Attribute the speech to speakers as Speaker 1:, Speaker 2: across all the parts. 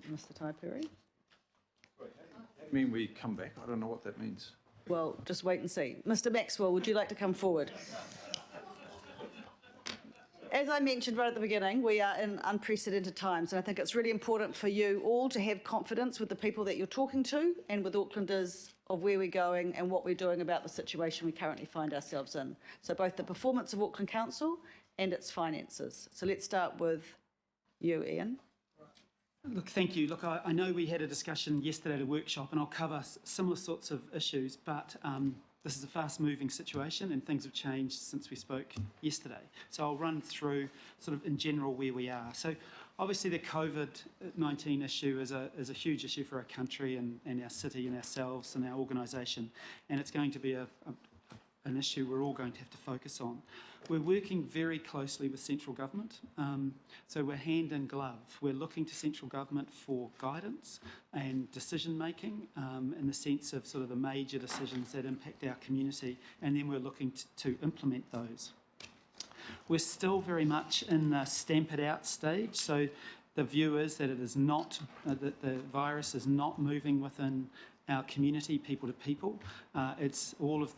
Speaker 1: Mr Taipuri.
Speaker 2: I mean, we come back. I don't know what that means.
Speaker 1: Well, just wait and see. Mr Maxwell, would you like to come forward? As I mentioned right at the beginning, we are in unprecedented times, and I think it's really important for you all to have confidence with the people that you're talking to and with Aucklanders of where we're going and what we're doing about the situation we currently find ourselves in. So both the performance of Auckland Council and its finances. So let's start with you, Ian.
Speaker 3: Look, thank you. Look, I know we had a discussion yesterday at a workshop, and I'll cover similar sorts of issues, but this is a fast-moving situation and things have changed since we spoke yesterday. So I'll run through sort of in general where we are. So obviously the COVID-19 issue is a huge issue for our country and our city and ourselves and our organisation, and it's going to be an issue we're all going to have to focus on. We're working very closely with central government, so we're hand in glove. We're looking to central government for guidance and decision making in the sense of sort of the major decisions that impact our community, and then we're looking to implement those. We're still very much in the stamp it out stage, so the view is that it is not, that the virus is not moving within our community, people to people. It's all of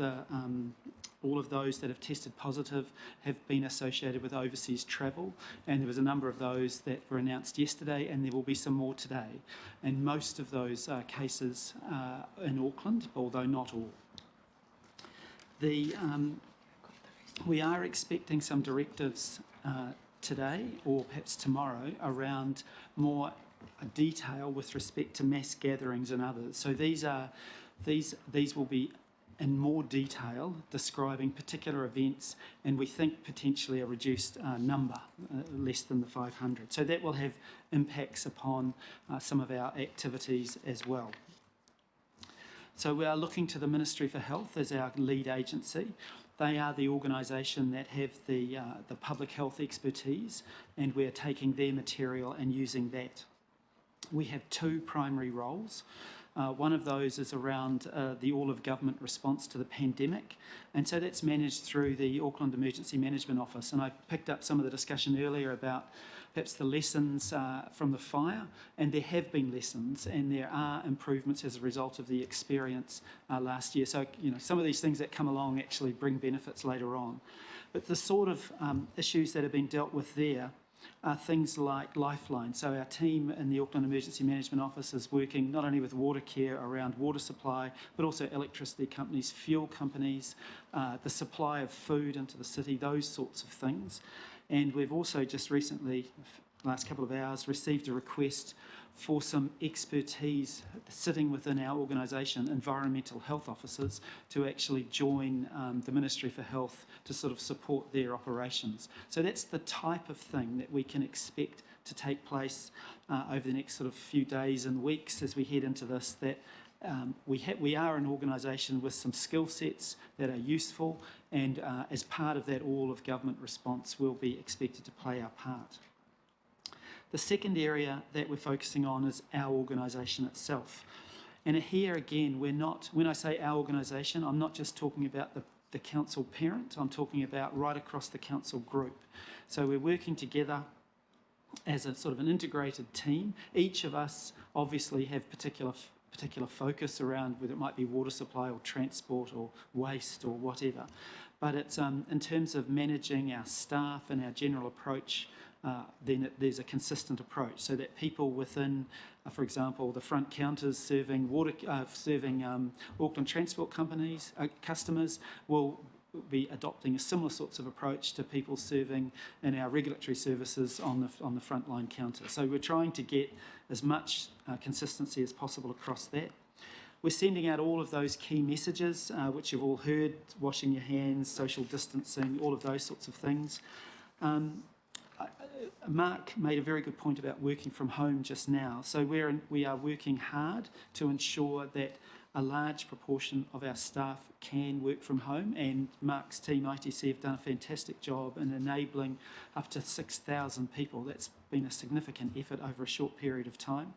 Speaker 3: those that have tested positive have been associated with overseas travel, and there was a number of those that were announced yesterday, and there will be some more today. And most of those cases are in Auckland, although not all. We are expecting some directives today, or perhaps tomorrow, around more detail with respect to mass gatherings and others. So these will be in more detail describing particular events, and we think potentially a reduced number, less than the 500. So that will have impacts upon some of our activities as well. So we are looking to the Ministry for Health as our lead agency. They are the organisation that have the public health expertise, and we're taking their material and using that. We have two primary roles. One of those is around the all-of-government response to the pandemic, and so that's managed through the Auckland Emergency Management Office. And I picked up some of the discussion earlier about perhaps the lessons from the fire, and there have been lessons, and there are improvements as a result of the experience last year. So, you know, some of these things that come along actually bring benefits later on. But the sort of issues that have been dealt with there are things like Lifeline. So our team in the Auckland Emergency Management Office is working not only with Watercare around water supply, but also electricity companies, fuel companies, the supply of food into the city, those sorts of things. And we've also just recently, last couple of hours, received a request for some expertise sitting within our organisation, environmental health officers, to actually join the Ministry for Health to sort of support their operations. So that's the type of thing that we can expect to take place over the next sort of few days and weeks as we head into this, that we are an organisation with some skill sets that are useful, and as part of that all-of-government response, we'll be expected to play our part. The second area that we're focusing on is our organisation itself. And here again, we're not, when I say our organisation, I'm not just talking about the council parent, I'm talking about right across the council group. So we're working together as a sort of an integrated team. Each of us obviously have particular focus around whether it might be water supply or transport or waste or whatever. But it's in terms of managing our staff and our general approach, then there's a consistent approach, so that people within, for example, the front counters serving Auckland transport companies, customers, will be adopting a similar sorts of approach to people serving in our regulatory services on the frontline counter. So we're trying to get as much consistency as possible across that. We're sending out all of those key messages, which you've all heard: washing your hands, social distancing, all of those sorts of things. Mark made a very good point about working from home just now. So we are working hard to ensure that a large proportion of our staff can work from home, and Mark's team, ITC, have done a fantastic job in enabling up to 6,000 people. That's been a significant effort over a short period of time.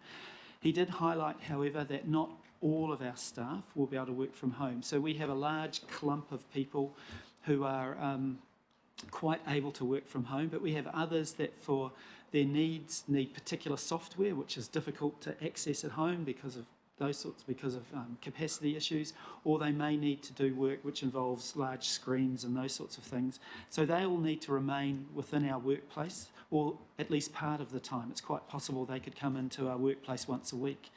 Speaker 3: He did highlight, however, that not all of our staff will be able to work from home. So we have a large clump of people who are quite able to work from home, but we have others that for their needs need particular software, which is difficult to access at home because of capacity issues, or they may need to do work which involves large screens and those sorts of things. So they all need to remain within our workplace, or at least part of the time. It's quite possible they could come into our workplace once a week.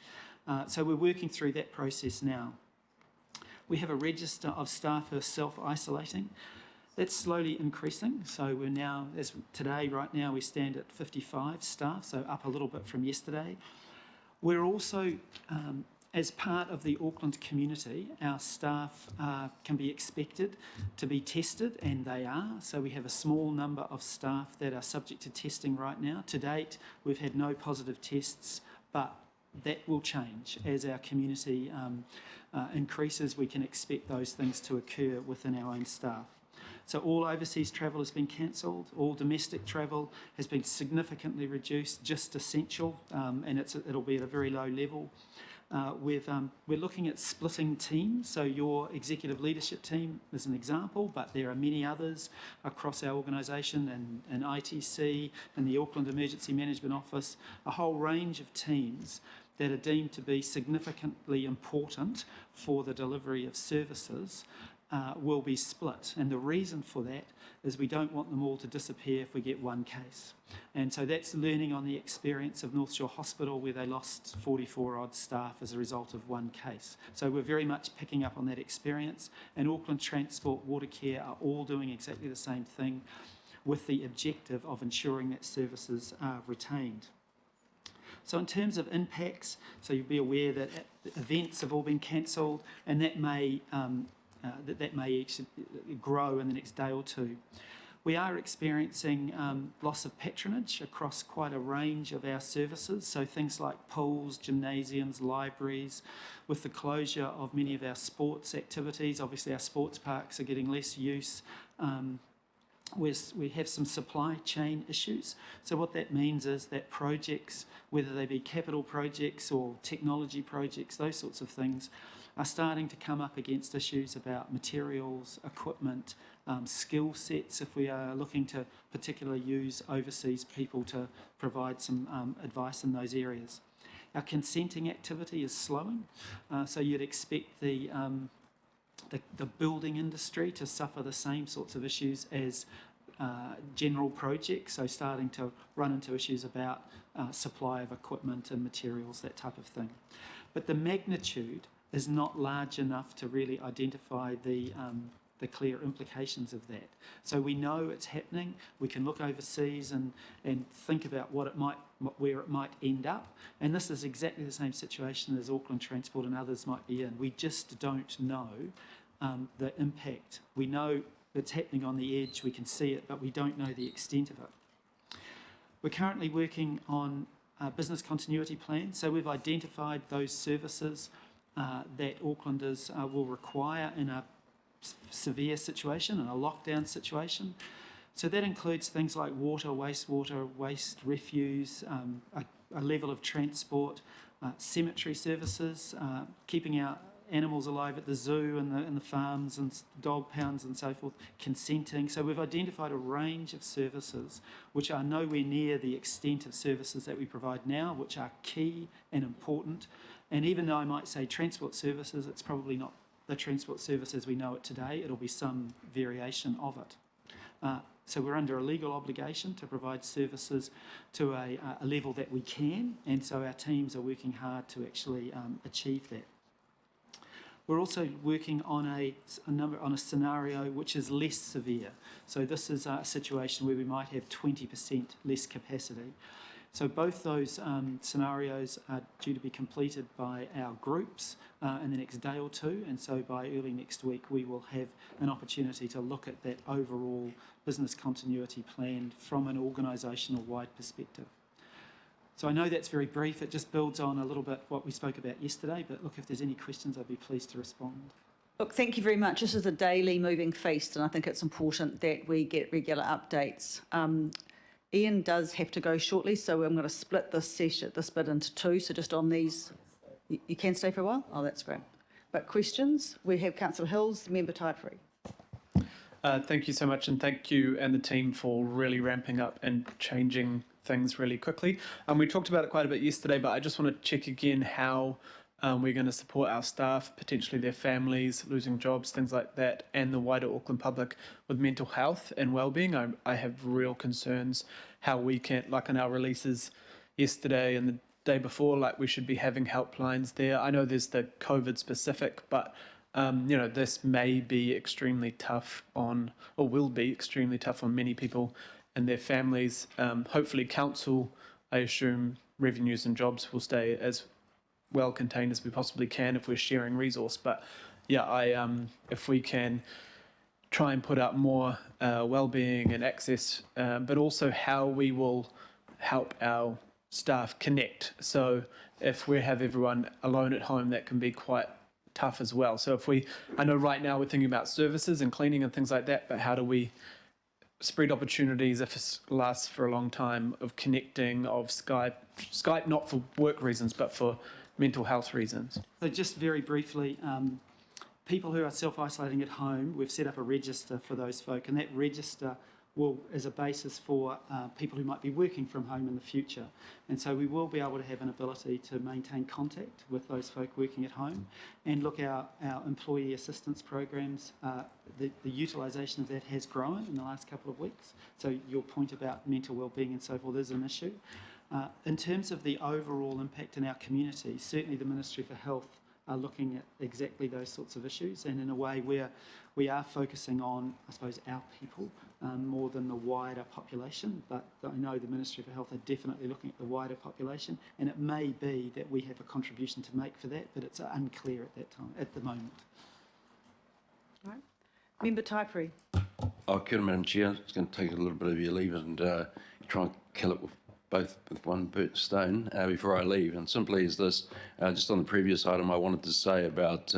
Speaker 3: So we're working through that process now. We have a register of staff who are self-isolating. That's slowly increasing. So we're now, as today, right now, we stand at 55 staff, so up a little bit from yesterday. We're also, as part of the Auckland community, our staff can be expected to be tested, and they are. So we have a small number of staff that are subject to testing right now. To date, we've had no positive tests, but that will change as our community increases. We can expect those things to occur within our own staff. So all overseas travel has been cancelled. All domestic travel has been significantly reduced, just essential, and it'll be at a very low level. We're looking at splitting teams. So your executive leadership team is an example, but there are many others across our organisation and ITC and the Auckland Emergency Management Office, a whole range of teams that are deemed to be significantly important for the delivery of services will be split. And the reason for that is we don't want them all to disappear if we get one case. And so that's learning on the experience of North Shore Hospital, where they lost 44 odd staff as a result of one case. So we're very much picking up on that experience, and Auckland Transport, Watercare are all doing exactly the same thing with the objective of ensuring that services are retained. So in terms of impacts, so you'll be aware that events have all been cancelled, and that may actually grow in the next day or two. We are experiencing loss of patronage across quite a range of our services, so things like pools, gymnasiums, libraries. With the closure of many of our sports activities, obviously our sports parks are getting less use. We have some supply chain issues. So what that means is that projects, whether they be capital projects or technology projects, those sorts of things, are starting to come up against issues about materials, equipment, skill sets, if we are looking to particularly use overseas people to provide some advice in those areas. Our consenting activity is slowing, so you'd expect the building industry to suffer the same sorts of issues as general projects, so starting to run into issues about supply of equipment and materials, that type of thing. But the magnitude is not large enough to really identify the clear implications of that. So we know it's happening. We can look overseas and think about where it might end up. And this is exactly the same situation as Auckland Transport and others might be in. We just don't know the impact. We know it's happening on the edge. We can see it, but we don't know the extent of it. We're currently working on a business continuity plan. So we've identified those services that Aucklanders will require in a severe situation, in a lockdown situation. So that includes things like water, wastewater, waste, refuse, a level of transport, cemetery services, keeping our animals alive at the zoo and the farms and dog pounds and so forth, consenting. So we've identified a range of services which are nowhere near the extent of services that we provide now, which are key and important. And even though I might say transport services, it's probably not the transport service as we know it today. It'll be some variation of it. So we're under a legal obligation to provide services to a level that we can, and so our teams are working hard to actually achieve that. We're also working on a scenario which is less severe. So this is a situation where we might have 20% less capacity. So both those scenarios are due to be completed by our groups in the next day or two, and so by early next week we will have an opportunity to look at that overall business continuity plan from an organisational-wide perspective. So I know that's very brief. It just builds on a little bit what we spoke about yesterday, but look, if there's any questions, I'd be pleased to respond.
Speaker 1: Look, thank you very much. This is a daily moving feast, and I think it's important that we get regular updates. Ian does have to go shortly, so I'm going to split this bit into two. So just on these, you can stay for a while? Oh, that's great. But questions? We have Councillor Hills, Member Taipuri.
Speaker 4: Thank you so much, and thank you and the team for really ramping up and changing things really quickly. We talked about it quite a bit yesterday, but I just want to check again how we're going to support our staff, potentially their families, losing jobs, things like that, and the wider Auckland public with mental health and wellbeing. I have real concerns how we can, like in our releases yesterday and the day before, like we should be having helplines there. I know there's the COVID specific, but this may be extremely tough on, or will be extremely tough on many people and their families. Hopefully council, I assume revenues and jobs will stay as well contained as we possibly can if we're sharing resource. But yeah, if we can try and put out more well-being and access, but also how we will help our staff connect. So if we have everyone alone at home, that can be quite tough as well. So I know right now we're thinking about services and cleaning and things like that, but how do we spread opportunities if it lasts for a long time of connecting, of Skype not for work reasons, but for mental health reasons?
Speaker 3: So just very briefly, people who are self-isolating at home, we've set up a register for those folk, and that register is a basis for people who might be working from home in the future. And so we will be able to have an ability to maintain contact with those folk working at home. And look, our employee assistance programs, the utilisation of that has grown in the last couple of weeks. So your point about mental wellbeing and so forth is an issue. In terms of the overall impact in our community, certainly the Ministry for Health are looking at exactly those sorts of issues, and in a way where we are focusing on, I suppose, our people more than the wider population. But I know the Ministry for Health are definitely looking at the wider population, and it may be that we have a contribution to make for that, but it's unclear at the moment.
Speaker 1: All right. Member Taipuri.
Speaker 5: Kia ora, Madam Chair. I'm just going to take a little bit of your leave and try and kill it with one stone before I leave. And simply is this, just on the previous item, I wanted to say about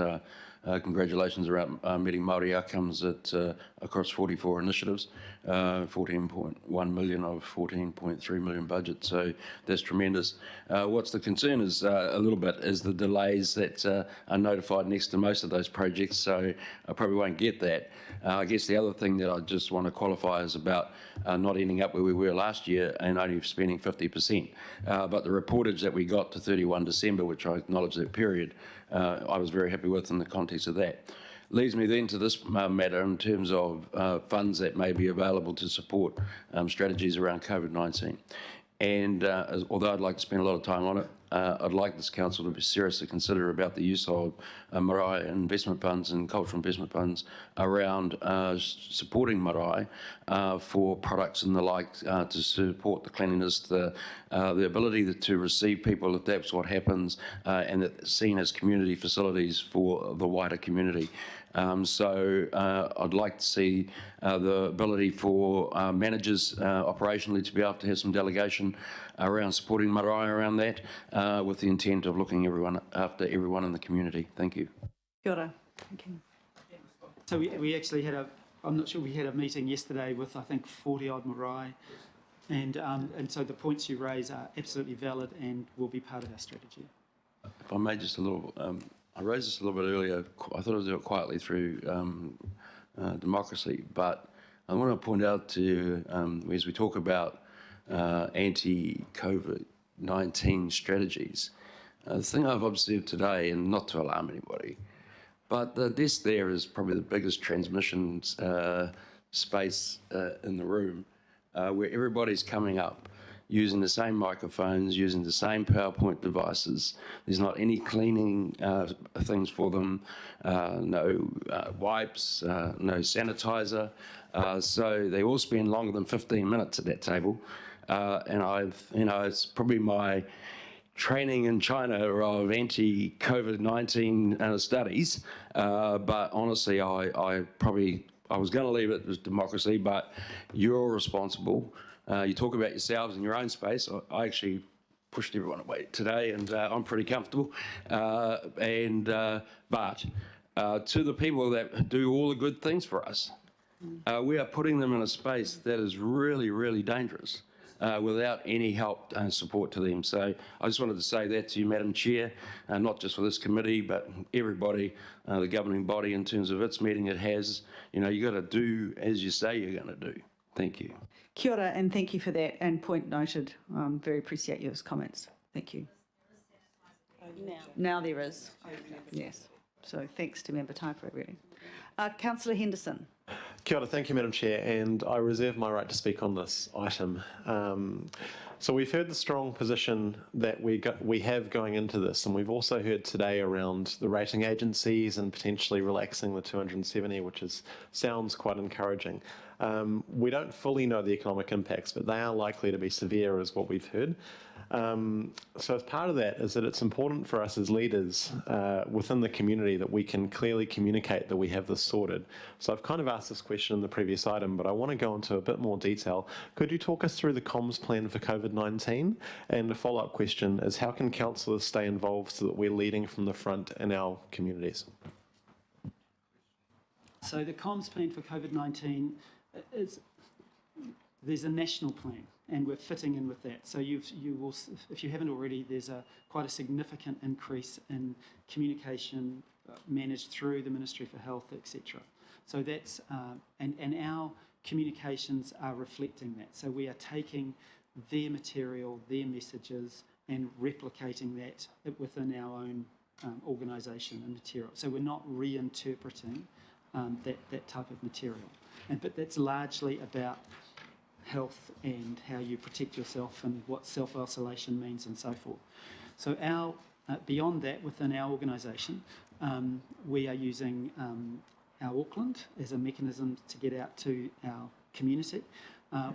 Speaker 5: congratulations around meeting Māori outcomes at across 44 initiatives, 14.1 million of 14.3 million budget. So that's tremendous. What's the concern is a little bit is the delays that are notified next to most of those projects. So I probably won't get that. I guess the other thing that I just want to qualify is about not ending up where we were last year and only spending 50%. But the reportage that we got to 31 December, which I acknowledge that period, I was very happy with in the context of that. Leads me then to this matter in terms of funds that may be available to support strategies around COVID-19. And although I'd like to spend a lot of time on it, I'd like this council to be seriously consider about the use of marae investment funds and cultural investment funds around supporting marae for products and the like to support the cleanliness, the ability to receive people if that's what happens, and that's seen as community facilities for the wider community. So I'd like to see the ability for managers operationally to be able to have some delegation around supporting marae around that with the intent of looking after everyone in the community. Thank you.
Speaker 1: Kia ora. Thank you.
Speaker 3: So we actually had I'm not sure, we had a meeting yesterday with I think 40 odd marae, and so the points you raise are absolutely valid and will be part of our strategy.
Speaker 5: If I may just a little, I raised this a little bit earlier. I thought I was doing it quietly through democracy, but I want to point out to you, as we talk about anti-COVID-19 strategies, the thing I've observed today, and not to alarm anybody, but the desk there is probably the biggest transmission space in the room, where everybody's coming up using the same microphones, using the same PowerPoint devices. There's not any cleaning things for them, no wipes, no sanitizer. So they all spend longer than 15 minutes at that table. And it's probably my training in China of anti-COVID-19 studies. But honestly, I was going to leave it as democracy, but you're responsible. You talk about yourselves in your own space. I actually pushed everyone away today, and I'm pretty comfortable. But to the people that do all the good things for us, we are putting them in a space that is really, really dangerous without any help and support to them. So I just wanted to say that to you, Madam Chair, not just for this committee, but everybody, the governing body in terms of its meeting it has. You've got to do as you say you're going to do. Thank you.
Speaker 1: Kia ora, and thank you for that, and point noted. Very appreciate your comments. Thank you. Now there is. Yes. So thanks to Member Taipei, really. Councillor Henderson.
Speaker 6: Kia ora, thank you, Madam Chair, and I reserve my right to speak on this item. So we've heard the strong position that we have going into this, and we've also heard today around the rating agencies and potentially relaxing the 270, which sounds quite encouraging. We don't fully know the economic impacts, but they are likely to be severe, is what we've heard. So as part of that is that it's important for us as leaders within the community that we can clearly communicate that we have this sorted. So I've kind of asked this question in the previous item, but I want to go into a bit more detail. Could you talk us through the comms plan for COVID-19? And a follow-up question is, how can councillors stay involved so that we're leading from the front in our communities?
Speaker 3: So the comms plan for COVID-19 there's a national plan, and we're fitting in with that. So you will, if you haven't already, there's quite a significant increase in communication managed through the Ministry for Health, etc. So that's and our communications are reflecting that. So we are taking their material, their messages, and replicating that within our own organisation and material. So we're not reinterpreting that type of material. But that's largely about health and how you protect yourself and what self-isolation means and so forth. So beyond that, within our organisation, we are using our Auckland as a mechanism to get out to our community.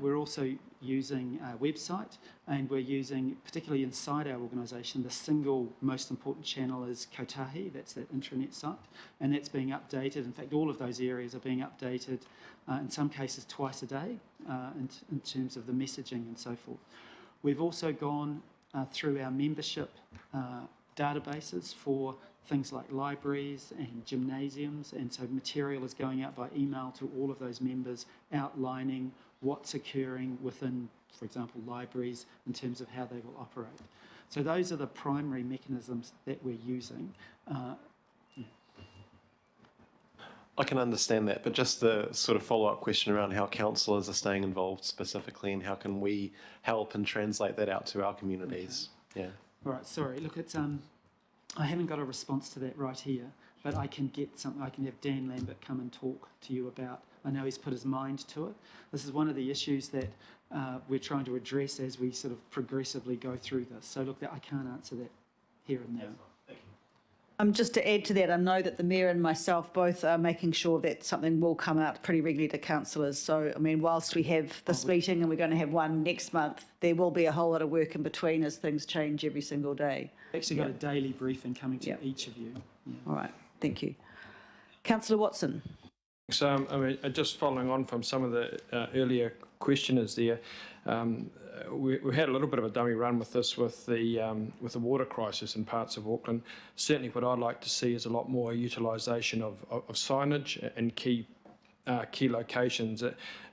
Speaker 3: We're also using a website, and we're using, particularly inside our organisation, the single most important channel is Kotahi, that's that intranet site, and that's being updated. In fact, all of those areas are being updated, in some cases twice a day, in terms of the messaging and so forth. We've also gone through our membership databases for things like libraries and gymnasiums, and so material is going out by email to all of those members outlining what's occurring within, for example, libraries in terms of how they will operate. So those are the primary mechanisms that we're using.
Speaker 6: I can understand that, but just the sort of follow-up question around how councillors are staying involved specifically, and how can we help and translate that out to our communities? Okay. Yeah.
Speaker 3: All right, sorry, look, it's I haven't got a response to that right here, but I can get something. I can have Dan Lambert come and talk to you about. I know he's put his mind to it. This is one of the issues that we're trying to address as we sort of progressively go through this. So look, I can't answer that here and now.
Speaker 1: Just to add to that, I know that the Mayor and myself both are making sure that something will come out pretty regularly to councillors. So, I mean, whilst we have this meeting and we're going to have one next month, there will be a whole lot of work in between as things change every single day.
Speaker 3: Actually got a daily briefing coming to each of you. Yeah.
Speaker 1: All right, thank you. Councillor Watson.
Speaker 2: So, I mean, just following on from some of the earlier questioners there, we had a little bit of a dummy run with this with the water crisis in parts of Auckland. Certainly what I'd like to see is a lot more utilisation of signage and key locations.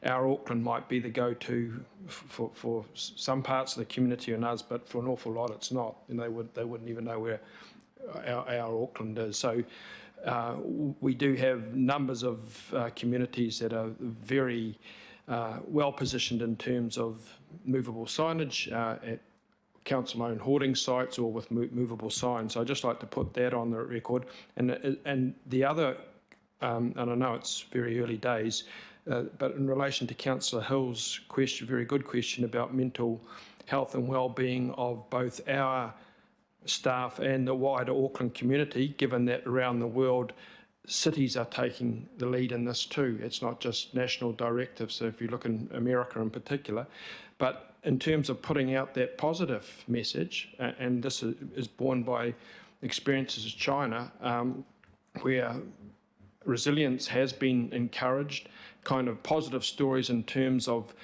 Speaker 2: Our Auckland might be the go-to for some parts of the community and us, but for an awful lot it's not. And they wouldn't even know where our Auckland is. So we do have numbers of communities that are very well positioned in terms of movable signage at council-owned hoarding sites or with movable signs. So I'd just like to put that on the record. And the other, and I know it's very early days, but in relation to Councillor Hill's question, very good question about mental health and well-being of both our staff and the wider Auckland community, given that around the world cities are taking the lead in this too. It's not just national directives, so if you look in America in particular, but in terms of putting out that positive message, and this is borne by experiences of China, where resilience has been encouraged, kind of positive stories in terms of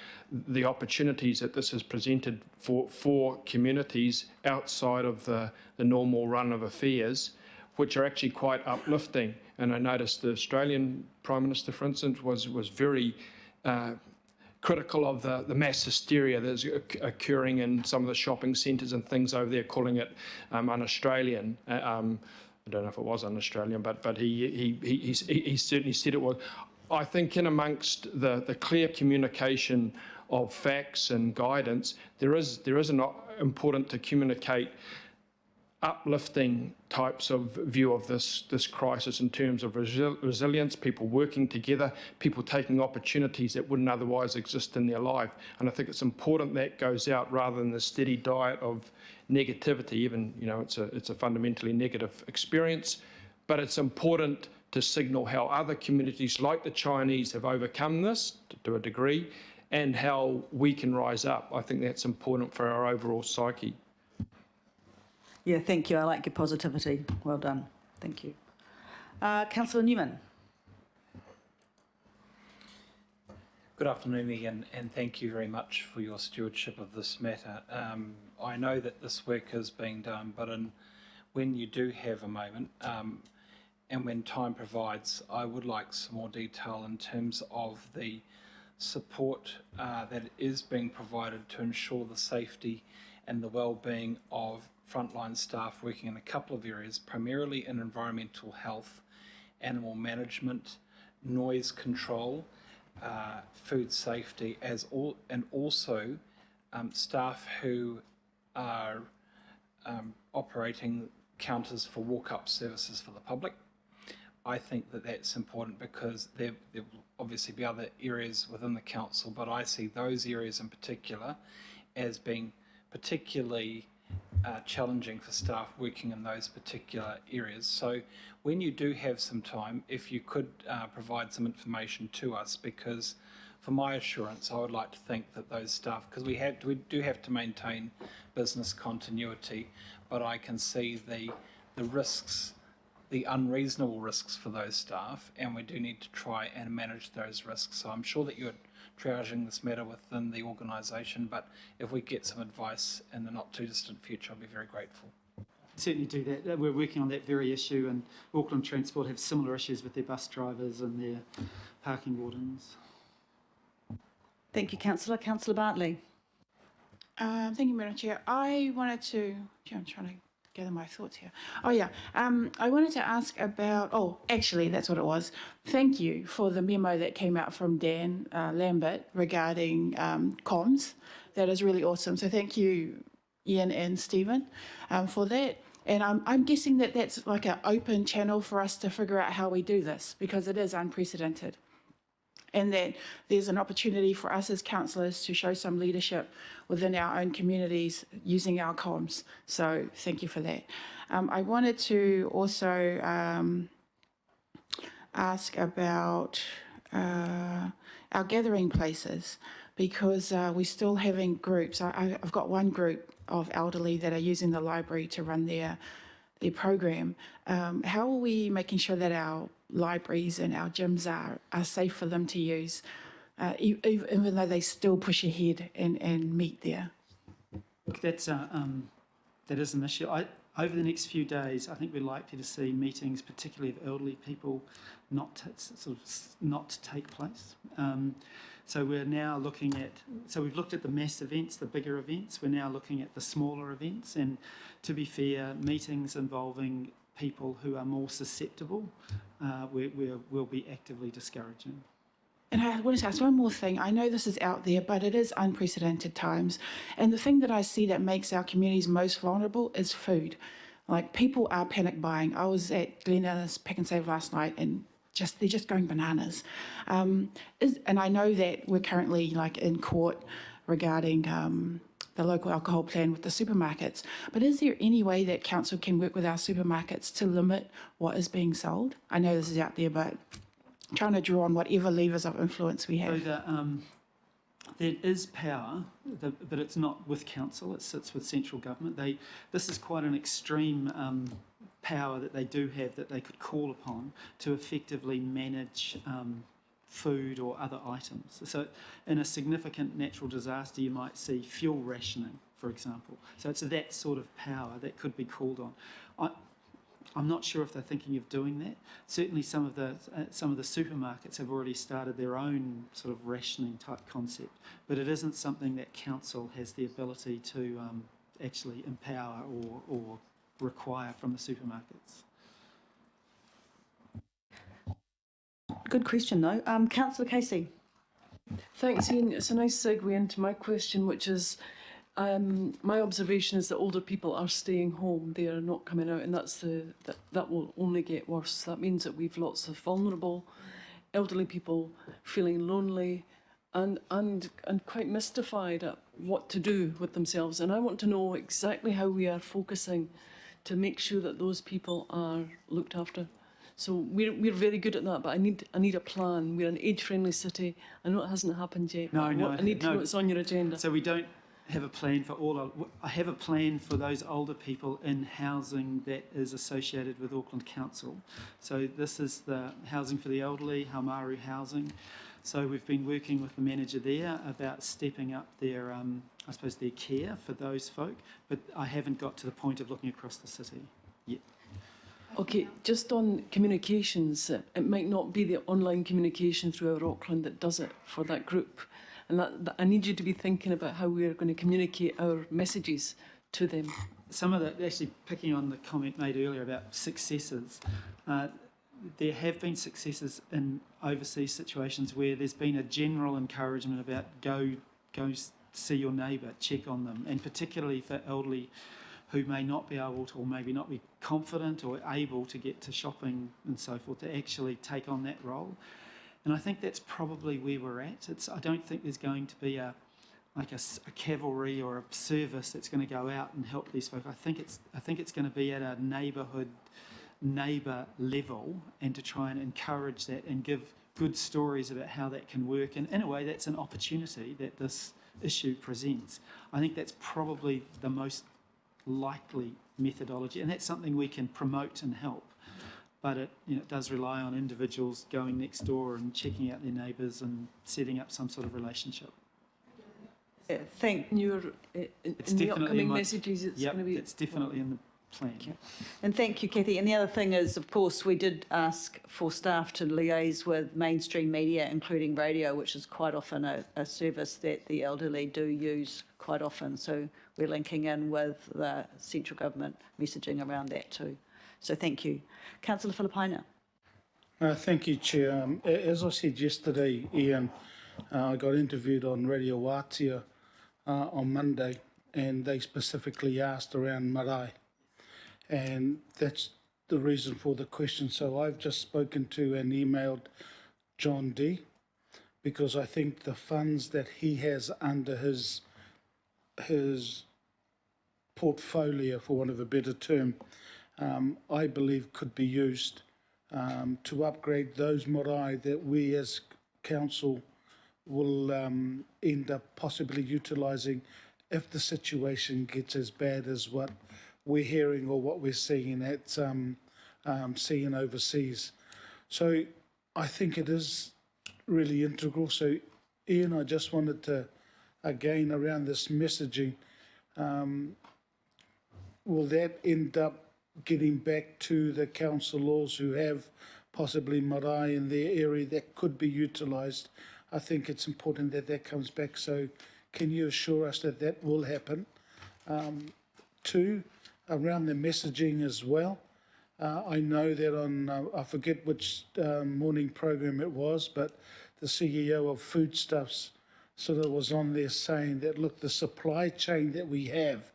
Speaker 2: the opportunities that this has presented for communities outside of the normal run of affairs, which are actually quite uplifting. And I noticed the Australian Prime Minister, for instance, was very critical of the mass hysteria that's occurring in some of the shopping centres and things over there, calling it un-Australian. I don't know if it was un-Australian, but he certainly said it was. I think in amongst the clear communication of facts and guidance, there is important to communicate uplifting types of view of this crisis in terms of resilience, people working together, people taking opportunities that wouldn't otherwise exist in their life. And I think it's important that goes out rather than the steady diet of negativity. Even, it's a fundamentally negative experience, but it's important to signal how other communities like the Chinese have overcome this to a degree and how we can rise up. I think that's important for our overall psyche.
Speaker 1: Yeah, thank you. I like your positivity. Well done. Thank you. Councillor Newman.
Speaker 7: Good afternoon, Ian, and thank you very much for your stewardship of this matter. I know that this work is being done, but when you do have a moment, and when time provides, I would like some more detail in terms of the support that is being provided to ensure the safety and the well-being of frontline staff working in a couple of areas, primarily in environmental health, animal management, noise control, food safety, and also staff who are operating counters for walk-up services for the public. I think that that's important because there will obviously be other areas within the council, but I see those areas in particular as being particularly challenging for staff working in those particular areas. So when you do have some time, if you could provide some information to us, because for my assurance, I would like to think that those staff, because we do have to maintain business continuity, but I can see the risks, the unreasonable risks for those staff, and we do need to try and manage those risks. So I'm sure that you're triaging this matter within the organisation, but if we get some advice in the not too distant future, I'll be very grateful.
Speaker 3: Certainly do that. We're working on that very issue, and Auckland Transport have similar issues with their bus drivers and their parking wardens.
Speaker 1: Thank you, Councillor. Councillor Bartley.
Speaker 8: Thank you, Madam Chair. I wanted to, I'm trying to gather my thoughts here. Oh, yeah. I wanted to ask about, actually, that's what it was. Thank you for the memo that came out from Dan Lambert regarding comms. That is really awesome. So thank you, Ian and Stephen, for that. And I'm guessing that that's like an open channel for us to figure out how we do this, because it is unprecedented. And that there's an opportunity for us as councillors to show some leadership within our own communities using our comms. So thank you for that. I wanted to also ask about our gathering places, because we're still having groups. I've got one group of elderly that are using the library to run their program. How are we making sure that our libraries and our gyms are safe for them to use, even though they still push ahead and meet there?
Speaker 3: That is an issue. Over the next few days, I think we're likely to see meetings, particularly of elderly people, not to take place. So we're now looking at, we've looked at the mass events, the bigger events. We're now looking at the smaller events. And to be fair, meetings involving people who are more susceptible, we'll be actively discouraging.
Speaker 8: And I wanted to ask one more thing. I know this is out there, but it is unprecedented times. And the thing that I see that makes our communities most vulnerable is food. Like, people are panic buying. I was at Glenellis Pack and Save last night, and they're just going bananas. And I know that we're currently in court regarding the local alcohol plan with the supermarkets. But is there any way that council can work with our supermarkets to limit what is being sold? I know this is out there, but trying to draw on whatever levers of influence we have.
Speaker 3: So there is power, but it's not with council, it sits with central government. This is quite an extreme power that they do have, that they could call upon to effectively manage food or other items. So in a significant natural disaster, you might see fuel rationing, for example. So it's that sort of power that could be called on. I'm not sure if they're thinking of doing that. Certainly some of the supermarkets have already started their own sort of rationing type concept, but it isn't something that council has the ability to actually empower or require from the supermarkets.
Speaker 1: Good question, though. Councillor Casey.
Speaker 9: Thanks, Ian. It's a nice segue into my question, which is my observation is that older people are staying home. They are not coming out, and that will only get worse. That means that we've lots of vulnerable, elderly people feeling lonely and quite mystified at what to do with themselves. And I want to know exactly how we are focusing to make sure that those people are looked after. So we're very good at that, but I need a plan. We're an age-friendly city. I know it hasn't happened yet.
Speaker 3: No,
Speaker 9: but
Speaker 3: no,
Speaker 9: I need to know it's on your agenda.
Speaker 3: So we don't have a plan for I have a plan for those older people in housing that is associated with Auckland Council. So this is the housing for the elderly, Haumaru housing. So we've been working with the manager there about stepping up their, I suppose, their care for those folk, but I haven't got to the point of looking across the city yet.
Speaker 9: Okay, just on communications, it might not be the online communication through our Auckland that does it for that group. And that I need you to be thinking about how we're going to communicate our messages to them.
Speaker 3: Some of the, actually picking on the comment made earlier about successes, there have been successes in overseas situations where there's been a general encouragement about go see your neighbour, check on them, and particularly for elderly who may not be able to, or maybe not be confident or able to get to shopping and so forth, to actually take on that role. And I think that's probably where we're at. I don't think there's going to be a cavalry or a service that's going to go out and help these folk. I think it's going to be at a neighbour level, and to try and encourage that and give good stories about how that can work. And in a way, that's an opportunity that this issue presents. I think that's probably the most likely methodology, and that's something we can promote and help. But it does rely on individuals going next door and checking out their neighbours and setting up some sort of relationship.
Speaker 1: Thank
Speaker 9: In the upcoming messages, it's going to be.
Speaker 3: It's definitely in the plan.
Speaker 1: And thank you, Kathy. And the other thing is, of course, we did ask for staff to liaise with mainstream media, including radio, which is quite often a service that the elderly do use quite often. So we're linking in with the central government messaging around that too. So thank you. Councillor Filipaina.
Speaker 10: Thank you, Chair. As I said yesterday, Ian, I got interviewed on Radio Wātea on Monday, and they specifically asked around marae. And that's the reason for the question. So I've just spoken to and emailed John D, because I think the funds that he has under his portfolio, for want of a better term, I believe could be used to upgrade those marae that we as council will end up possibly utilising if the situation gets as bad as what we're hearing or what we're seeing seeing overseas. So I think it is really integral. So Ian, I just wanted to, again, around this messaging, will that end up getting back to the councillors who have possibly marae in their area that could be utilised? I think it's important that that comes back. So can you assure us that that will happen? Two, around the messaging as well. I know that on, I forget which morning program it was, but the CEO of Foodstuffs sort of was on there saying that, look, the supply chain that we have,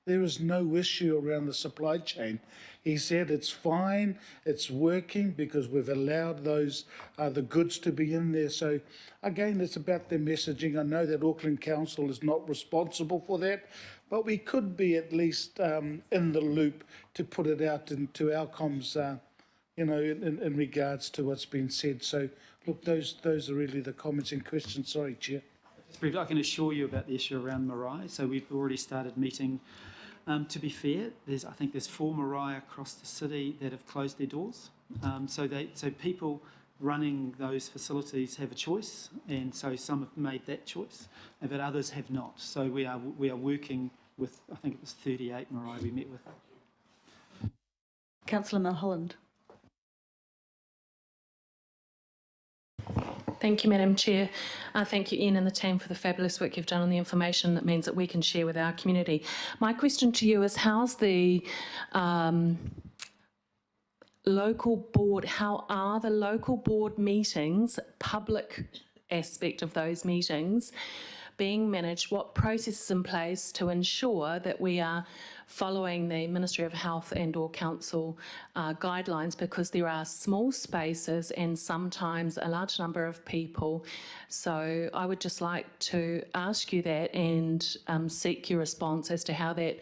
Speaker 10: there is no issue around the supply chain. He said it's fine, it's working because we've allowed those the goods to be in there. So again, it's about the messaging. I know that Auckland Council is not responsible for that, but we could be at least in the loop to put it out into our comms, in regards to what's been said. So look, those are really the comments and questions. Sorry, Chair.
Speaker 3: Briefly, I can assure you about the issue around marae. So we've already started meeting. To be fair, I think there's 4 marae across the city that have closed their doors. So people running those facilities have a choice, and so some have made that choice, but others have not. So we are working with, I think it was 38 marae we met with.
Speaker 1: Councillor Mulholland.
Speaker 11: Thank you, Madam Chair. Thank you, Ian and the team, for the fabulous work you've done on the information that means that we can share with our community. My question to you is, how's the local board, how are the local board meetings public aspect of those meetings being managed, what processes in place to ensure that we are following the Ministry of Health and or Council guidelines, because there are small spaces and sometimes a large number of people. So I would just like to ask you that and seek your response as to how that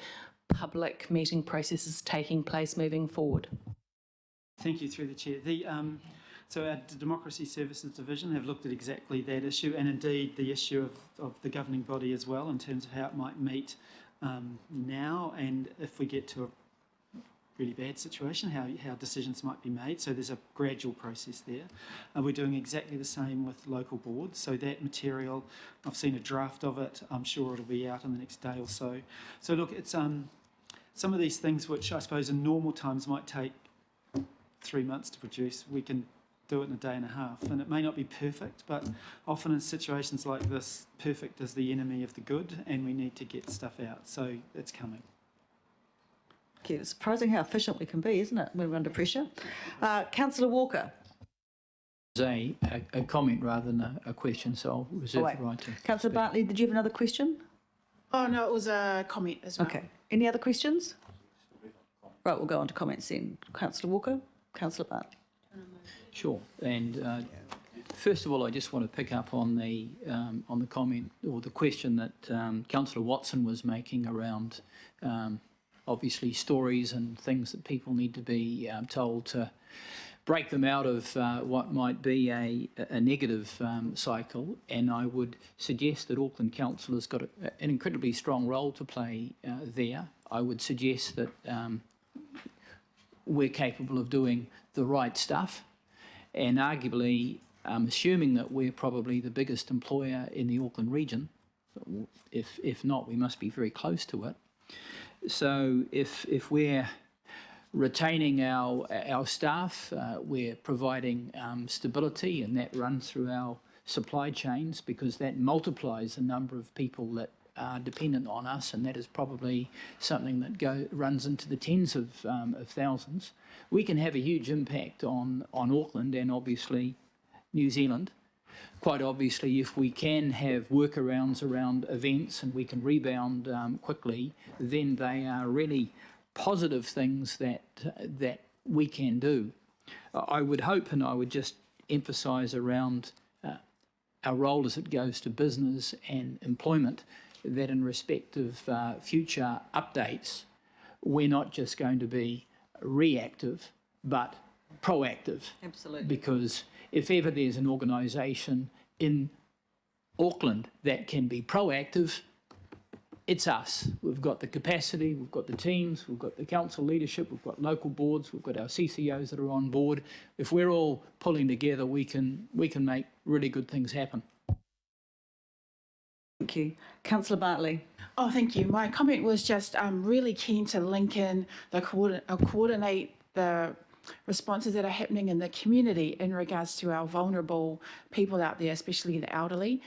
Speaker 11: public meeting process is taking place moving forward.
Speaker 3: Thank you, through the chair. So our Democracy Services Division have looked at exactly that issue, and indeed the issue of the governing body as well, in terms of how it might meet now, and if we get to a really bad situation, how decisions might be made. So there's a gradual process there. We're doing exactly the same with local boards. So that material, I've seen a draft of it. I'm sure it'll be out in the next day or so. So look, it's some of these things which I suppose in normal times might take 3 months to produce, we can do it in a day and a half. And it may not be perfect, but often in situations like this, perfect is the enemy of the good, and we need to get stuff out. So it's coming.
Speaker 1: Okay, it's surprising how efficient we can be, isn't it, when we're under pressure? Councillor Walker.
Speaker 12: A comment rather than a question, so I'll reserve the right to.
Speaker 1: Councillor
Speaker 12: speak.
Speaker 1: Bartley, did you have another question?
Speaker 8: Oh, no, it was a comment as well.
Speaker 1: Okay. Any other questions? Right, we'll go on to comments then. Councillor Walker, Councillor Bartley.
Speaker 12: Sure. And first of all, I just want to pick up on the comment or the question that Councillor Watson was making around obviously stories and things that people need to be told to break them out of what might be a negative cycle. And I would suggest that Auckland Council has got an incredibly strong role to play there. I would suggest that we're capable of doing the right stuff. And arguably, assuming that we're probably the biggest employer in the Auckland region, if not, we must be very close to it. So if we're retaining our staff, we're providing stability, and that runs through our supply chains, because that multiplies the number of people that are dependent on us, and that is probably something that runs into the tens of thousands. We can have a huge impact on Auckland and obviously New Zealand. Quite obviously, if we can have workarounds around events and we can rebound quickly, then they are really positive things that we can do. I would hope, and I would just emphasise around our role as it goes to business and employment, that in respect of future updates, we're not just going to be reactive, but proactive.
Speaker 1: Absolutely.
Speaker 12: Because if ever there's an organisation in Auckland that can be proactive, it's us. We've got the capacity, we've got the teams, we've got the council leadership, we've got local boards, we've got our CCOs that are on board. If we're all pulling together, we can make really good things happen.
Speaker 1: Thank you. Councillor Bartley.
Speaker 8: Oh, thank you. My comment was just really keen to link in coordinate the responses that are happening in the community in regards to our vulnerable people out there, especially the elderly,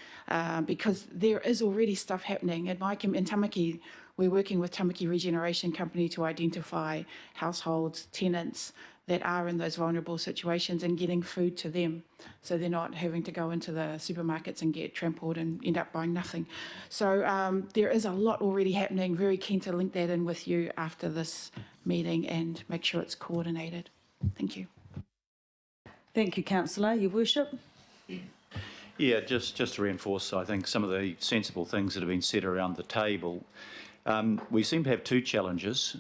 Speaker 8: because there is already stuff happening. In Tamaki, we're working with Tamaki Regeneration Company to identify households, tenants that are in those vulnerable situations and getting food to them, so they're not having to go into the supermarkets and get trampled and end up buying nothing. So there is a lot already happening. Very keen to link that in with you after this meeting and make sure it's coordinated. Thank you.
Speaker 1: Thank you, Councillor. Your Worship.
Speaker 13: Yeah, just to reinforce, I think, some of the sensible things that have been said around the table. We seem to have two challenges.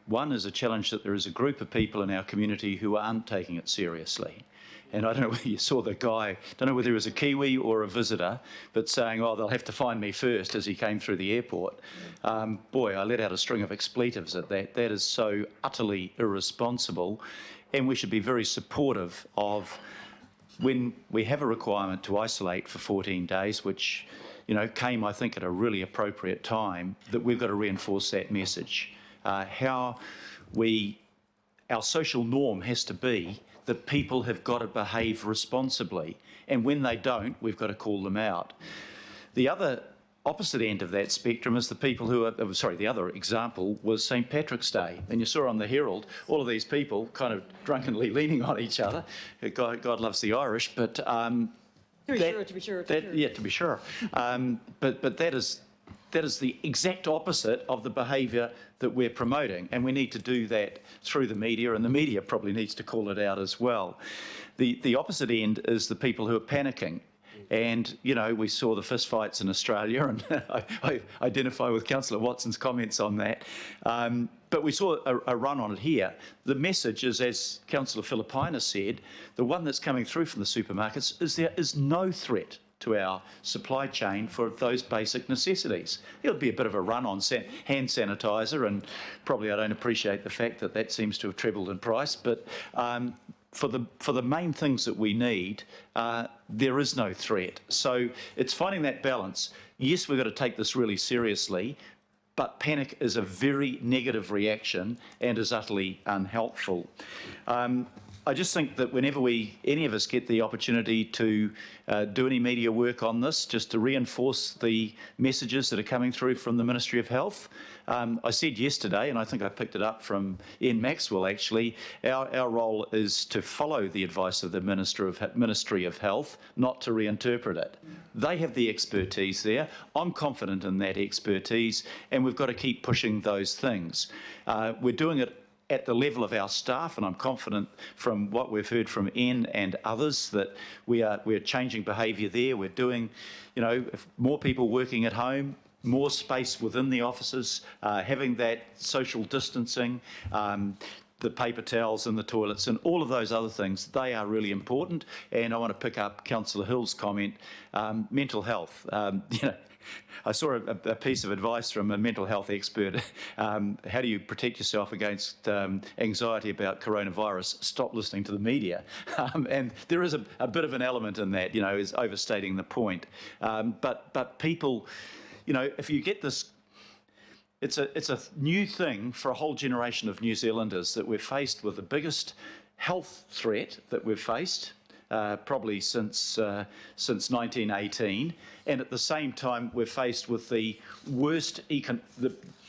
Speaker 13: One is a challenge that there is a group of people in our community who aren't taking it seriously. And I don't know whether you saw the guy, don't know whether he was a Kiwi or a visitor, but saying, oh, they'll have to find me first as he came through the airport. Boy, I let out a string of expletives at that. That is so utterly irresponsible. And we should be very supportive of when we have a requirement to isolate for 14 days, which came, I think, at a really appropriate time, that we've got to reinforce that message. Our social norm has to be that people have got to behave responsibly, and when they don't, we've got to call them out. The other opposite end of that spectrum is the people who are, the other example was St. Patrick's Day, and you saw on the Herald all of these people kind of drunkenly leaning on each other. God loves the Irish, but
Speaker 1: To be sure.
Speaker 13: Yeah, to be sure. But that is the exact opposite of the behaviour that we're promoting, and we need to do that through the media, and the media probably needs to call it out as well. The opposite end is the people who are panicking. And, you know, we saw the fistfights in Australia, and I identify with Councillor Watson's comments on that. But we saw a run on it here. The message is, as Councillor Filipaina said, the one that's coming through from the supermarkets is there is no threat to our supply chain for those basic necessities. There'll be a bit of a run on hand sanitiser, and probably I don't appreciate the fact that that seems to have trebled in price, but for the main things that we need, there is no threat. So it's finding that balance. Yes, we've got to take this really seriously, but panic is a very negative reaction and is utterly unhelpful. I just think that whenever any of us get the opportunity to do any media work on this, just to reinforce the messages that are coming through from the Ministry of Health. I said yesterday, and I think I picked it up from Ian Maxwell actually, our role is to follow the advice of the Ministry of Health, not to reinterpret it. They have the expertise there. I'm confident in that expertise, and we've got to keep pushing those things. We're doing it at the level of our staff, and I'm confident from what we've heard from Ian and others that we're changing behaviour there. We're doing, you know, more people working at home, more space within the offices, having that social distancing, the paper towels in the toilets and all of those other things, they are really important. And I want to pick up Councillor Hill's comment, mental health. You know, I saw a piece of advice from a mental health expert. How do you protect yourself against anxiety about coronavirus? Stop listening to the media. And there is a bit of an element in that, you know, is overstating the point. But people, you know, if you get this, it's a new thing for a whole generation of New Zealanders that we're faced with the biggest health threat that we've faced probably since 1918, and at the same time we're faced with the worst,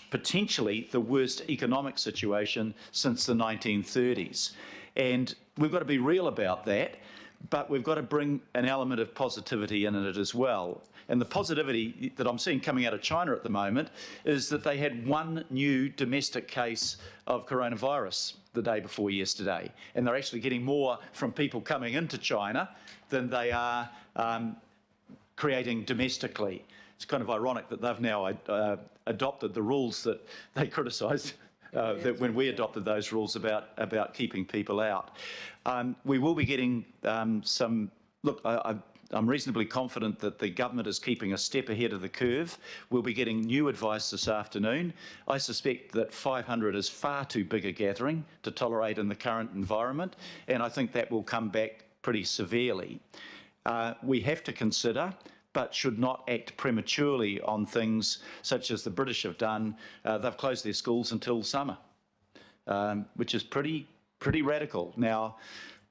Speaker 13: potentially the worst economic situation since the 1930s. And we've got to be real about that, but we've got to bring an element of positivity in it as well. And the positivity that I'm seeing coming out of China at the moment is that they had one new domestic case of coronavirus the day before yesterday. And they're actually getting more from people coming into China than they are creating domestically. It's kind of ironic that they've now adopted the rules that they criticised that when we adopted those rules about keeping people out. We will be getting some... Look, I'm reasonably confident that the government is keeping a step ahead of the curve. We'll be getting new advice this afternoon. I suspect that 500 is far too big a gathering to tolerate in the current environment, and I think that will come back pretty severely. We have to consider, but should not act prematurely on things such as the British have done. They've closed their schools until summer, which is pretty radical. Now,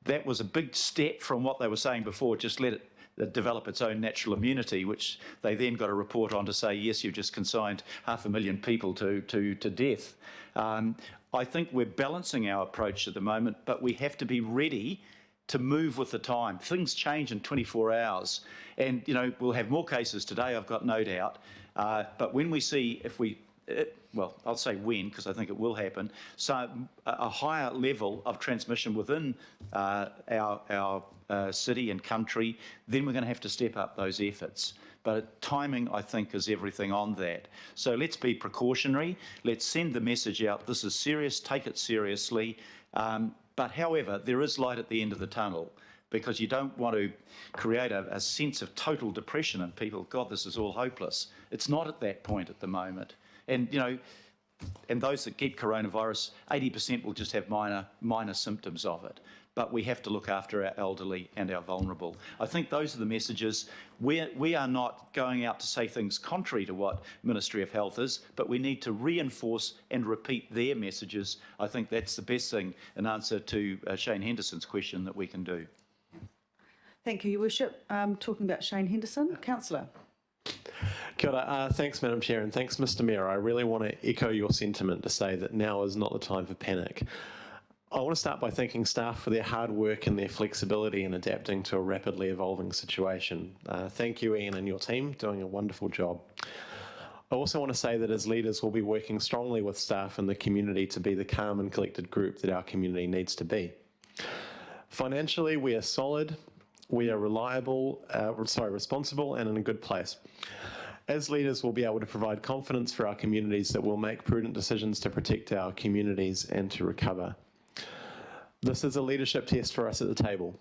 Speaker 13: that was a big step from what they were saying before, just let it develop its own natural immunity, which they then got a report on to say, yes, you've just consigned 500,000 people to death. I think we're balancing our approach at the moment, but we have to be ready to move with the time. Things change in 24 hours. And, you know, we'll have more cases today, I've got no doubt. But when we see, well, I'll say when, because I think it will happen, so a higher level of transmission within our city and country, then we're going to have to step up those efforts. But timing, I think, is everything on that. So let's be precautionary. Let's send the message out. This is serious. Take it seriously. But however, there is light at the end of the tunnel, because you don't want to create a sense of total depression in people. God, this is all hopeless. It's not at that point at the moment. And, you know, and those that get coronavirus, 80% will just have minor symptoms of it. But we have to look after our elderly and our vulnerable. I think those are the messages. We are not going out to say things contrary to what Ministry of Health is, but we need to reinforce and repeat their messages. I think that's the best thing in answer to Shane Henderson's question that we can do.
Speaker 1: Thank you, Your Worship. Talking about Shane Henderson, Councillor.
Speaker 6: Kia ora. Thanks, Madam Chair, and thanks, Mr Mayor. I really want to echo your sentiment to say that now is not the time for panic. I want to start by thanking staff for their hard work and their flexibility in adapting to a rapidly evolving situation. Thank you, Ian, and your team, doing a wonderful job. I also want to say that as leaders, we'll be working strongly with staff and the community to be the calm and collected group that our community needs to be. Financially, we are solid, we are responsible and in a good place. As leaders, we'll be able to provide confidence for our communities that we'll make prudent decisions to protect our communities and to recover. This is a leadership test for us at the table.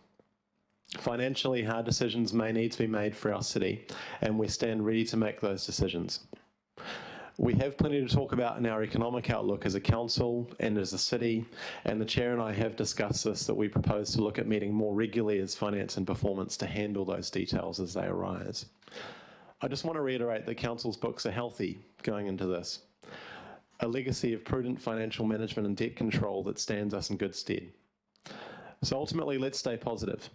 Speaker 6: Financially, hard decisions may need to be made for our city, and we stand ready to make those decisions. We have plenty to talk about in our economic outlook as a council and as a city, and the Chair and I have discussed this, that we propose to look at meeting more regularly as Finance and Performance to handle those details as they arise. I just want to reiterate that Council's books are healthy going into this, a legacy of prudent financial management and debt control that stands us in good stead. So ultimately, let's stay positive.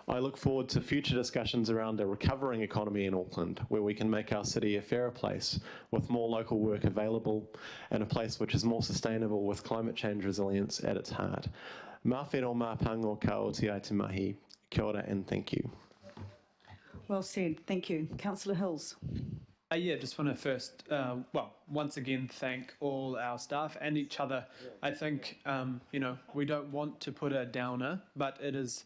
Speaker 6: I look forward to future discussions around a recovering economy in Auckland, where we can make our city a fairer place with more local work available and a place which is more sustainable with climate change resilience at its heart. Mā whero mā pango ka o te ai te mahi. Kia ora and thank you.
Speaker 1: Well said. Thank you. Councillor Hills.
Speaker 4: Yeah, just want to first, once again, thank all our staff and each other. I think, we don't want to put a downer, but it is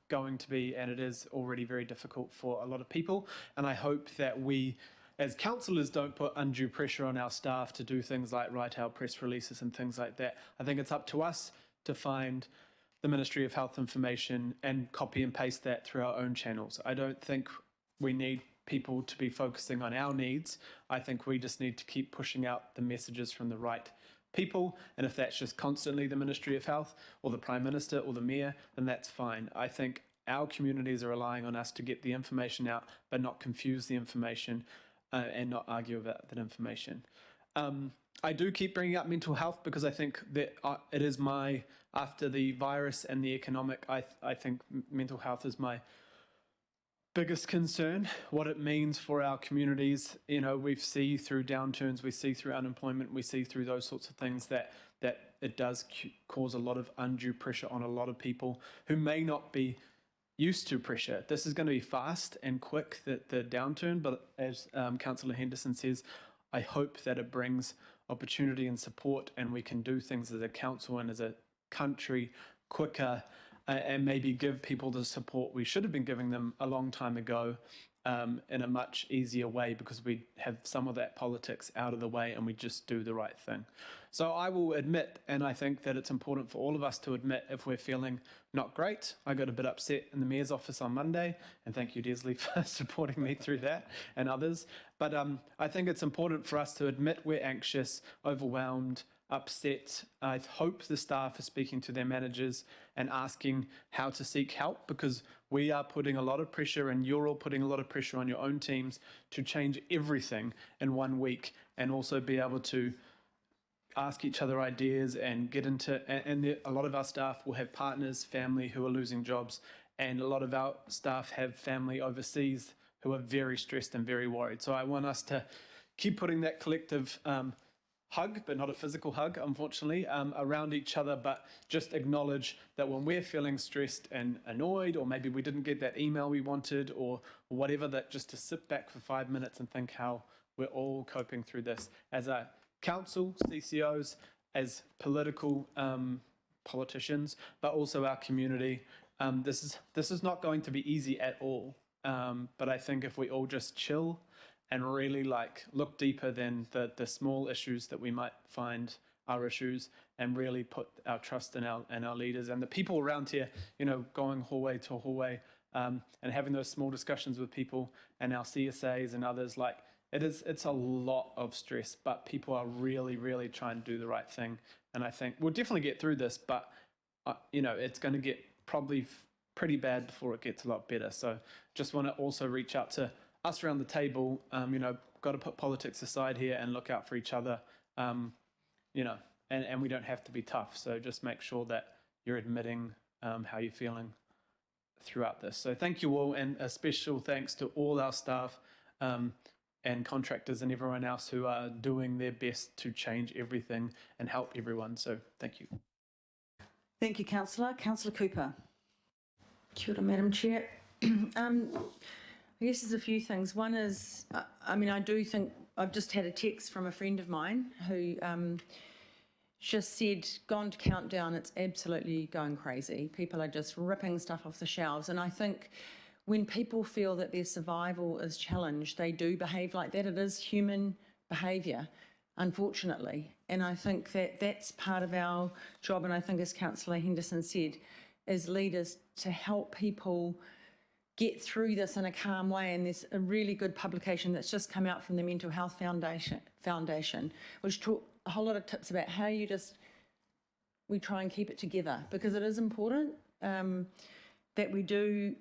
Speaker 4: going to be, and it is already very difficult for a lot of people. And I hope that we, as councillors, don't put undue pressure on our staff to do things like write out press releases and things like that. I think it's up to us to find the Ministry of Health information and copy and paste that through our own channels. I don't think we need people to be focusing on our needs. I think we just need to keep pushing out the messages from the right people, and if that's just constantly the Ministry of Health or the Prime Minister or the Mayor, then that's fine. I think our communities are relying on us to get the information out, but not confuse the information and not argue about that information. I do keep bringing up mental health because I think that it is after the virus and the economic, I think mental health is my biggest concern, what it means for our communities. We see through downturns, we see through unemployment, we see through those sorts of things that it does cause a lot of undue pressure on a lot of people who may not be used to pressure. This is going to be fast and quick, the downturn, but as Councillor Henderson says, I hope that it brings opportunity and support, and we can do things as a council and as a country quicker, and maybe give people the support we should have been giving them a long time ago in a much easier way, because we have some of that politics out of the way and we just do the right thing. So I will admit, and I think that it's important for all of us to admit if we're feeling not great. I got a bit upset in the Mayor's office on Monday, and thank you, Desley, for supporting me through that and others. But I think it's important for us to admit we're anxious, overwhelmed, upset. I hope the staff are speaking to their managers and asking how to seek help, because we are putting a lot of pressure, and you're all putting a lot of pressure on your own teams to change everything in 1 week, and also be able to ask each other ideas and get into, a lot of our staff will have partners, family who are losing jobs, and a lot of our staff have family overseas who are very stressed and very worried. So I want us to keep putting that collective hug, but not a physical hug, unfortunately, around each other, but just acknowledge that when we're feeling stressed and annoyed, or maybe we didn't get that email we wanted, or whatever, that just to sit back for 5 minutes and think how we're all coping through this as a council, CCOs, as political politicians, but also our community. This is not going to be easy at all, but I think if we all just chill and really look deeper than the small issues that we might find are issues, and really put our trust in our leaders and the people around here, going hallway to hallway, and having those small discussions with people and our CSAs and others. It's a lot of stress, but people are really, really trying to do the right thing. And I think we'll definitely get through this, but it's going to get probably pretty bad before it gets a lot better. So just want to also reach out to us around the table. Got to put politics aside here and look out for each other. And we don't have to be tough. So just make sure that you're admitting how you're feeling throughout this. So thank you all, and a special thanks to all our staff and contractors and everyone else who are doing their best to change everything and help everyone. So thank you.
Speaker 1: Thank you, Councillor. Councillor Cooper.
Speaker 14: Kia ora, Madam Chair. I guess there's a few things. One is, I do think I've just had a text from a friend of mine who just said, gone to Countdown, it's absolutely going crazy. People are just ripping stuff off the shelves. And I think when people feel that their survival is challenged, they do behave like that. It is human behaviour, unfortunately. And I think that that's part of our job. And I think, as Councillor Henderson said, as leaders, to help people get through this in a calm way. And there's a really good publication that's just come out from the Mental Health Foundation, which taught a whole lot of tips about how we try and keep it together, because it is important that we do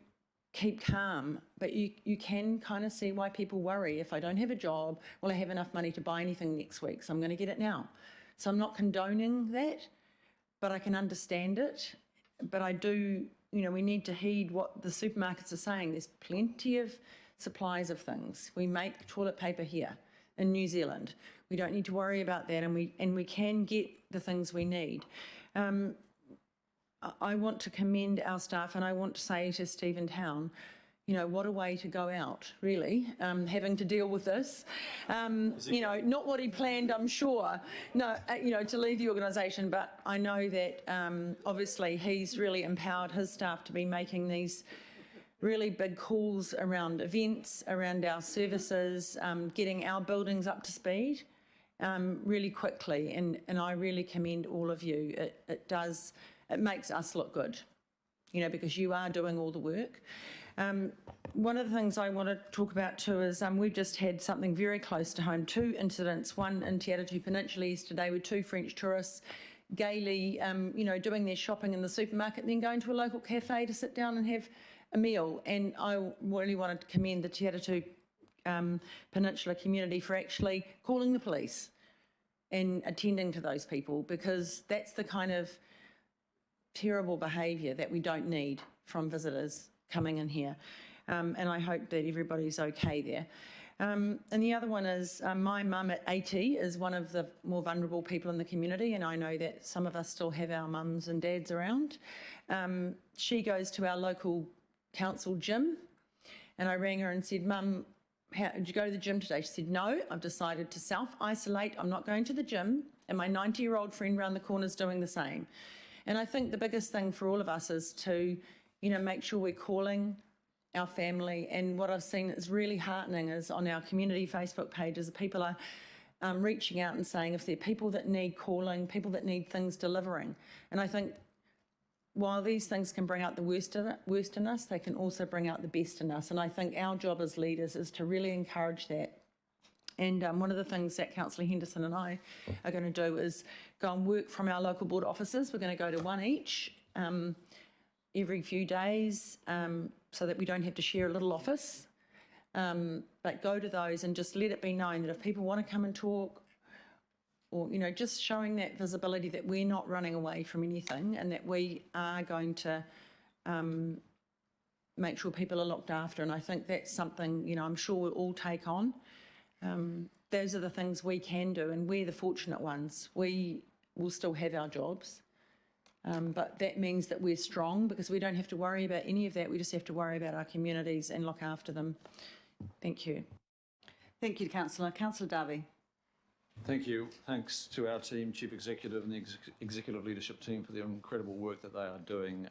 Speaker 14: keep calm, but you can kind of see why people worry. If I don't have a job, will I have enough money to buy anything next week? So I'm going to get it now. So I'm not condoning that, but I can understand it. But I do, we need to heed what the supermarkets are saying. There's plenty of supplies of things. We make toilet paper here in New Zealand. We don't need to worry about that, and we can get the things we need. I want to commend our staff, and I want to say to Stephen Town, what a way to go out, really, having to deal with this. Not what he planned, I'm sure, to leave the organisation, but I know that obviously he's really empowered his staff to be making these really big calls around events, around our services, getting our buildings up to speed really quickly, and I really commend all of you. It makes us look good, because you are doing all the work. One of the things I want to talk about too is we've just had something very close to home, 2 incidents, one in Te Aratu Peninsula yesterday with 2 French tourists gaily, doing their shopping in the supermarket and then going to a local cafe to sit down and have a meal. And I really wanted to commend the Te Aratu Peninsula community for actually calling the police and attending to those people, because that's the kind of terrible behaviour that we don't need from visitors coming in here. And I hope that everybody's okay there. And the other one is my mum at 80 is one of the more vulnerable people in the community, and I know that some of us still have our mums and dads around. She goes to our local council gym, and I rang her and said, Mum, did you go to the gym today? She said, no, I've decided to self-isolate. I'm not going to the gym, and my 90-year-old friend round the corner is doing the same. And I think the biggest thing for all of us is to, make sure we're calling our family. And what I've seen is really heartening is on our community Facebook pages, people are reaching out and saying if there are people that need calling, people that need things delivering. And I think while these things can bring out the worst in us, they can also bring out the best in us. And I think our job as leaders is to really encourage that. And one of the things that Councillor Henderson and I are going to do is go and work from our local board offices. We're going to go to one each every few days so that we don't have to share a little office. But go to those and just let it be known that if people want to come and talk, or, just showing that visibility that we're not running away from anything and that we are going to make sure people are looked after. And I think that's something, I'm sure we'll all take on. Those are the things we can do, and we're the fortunate ones. We will still have our jobs, but that means that we're strong because we don't have to worry about any of that. We just have to worry about our communities and look after them. Thank you.
Speaker 1: Thank you, Councillor. Councillor Darby.
Speaker 15: Thank you. Thanks to our team, Chief Executive and the Executive Leadership team for the incredible work that they are doing,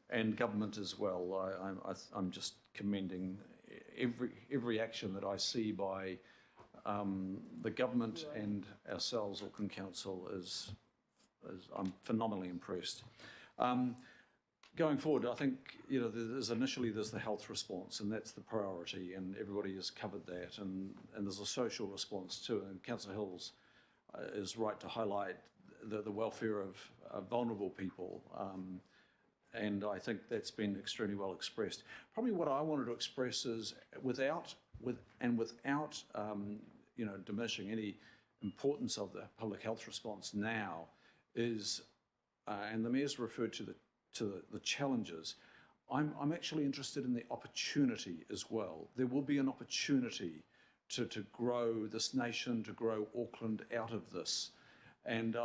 Speaker 15: and government as well. I'm just commending every action that I see by the government and ourselves, Auckland Council, I'm phenomenally impressed. Going forward, I think there's the health response, and that's the priority, and everybody has covered that, and there's a social response too. And Councillor Hills is right to highlight the welfare of vulnerable people, and I think that's been extremely well expressed. Probably what I wanted to express is without diminishing any importance of the public health response now is, and the Mayor's referred to the challenges. I'm actually interested in the opportunity as well. There will be an opportunity to grow this nation, to grow Auckland out of this. And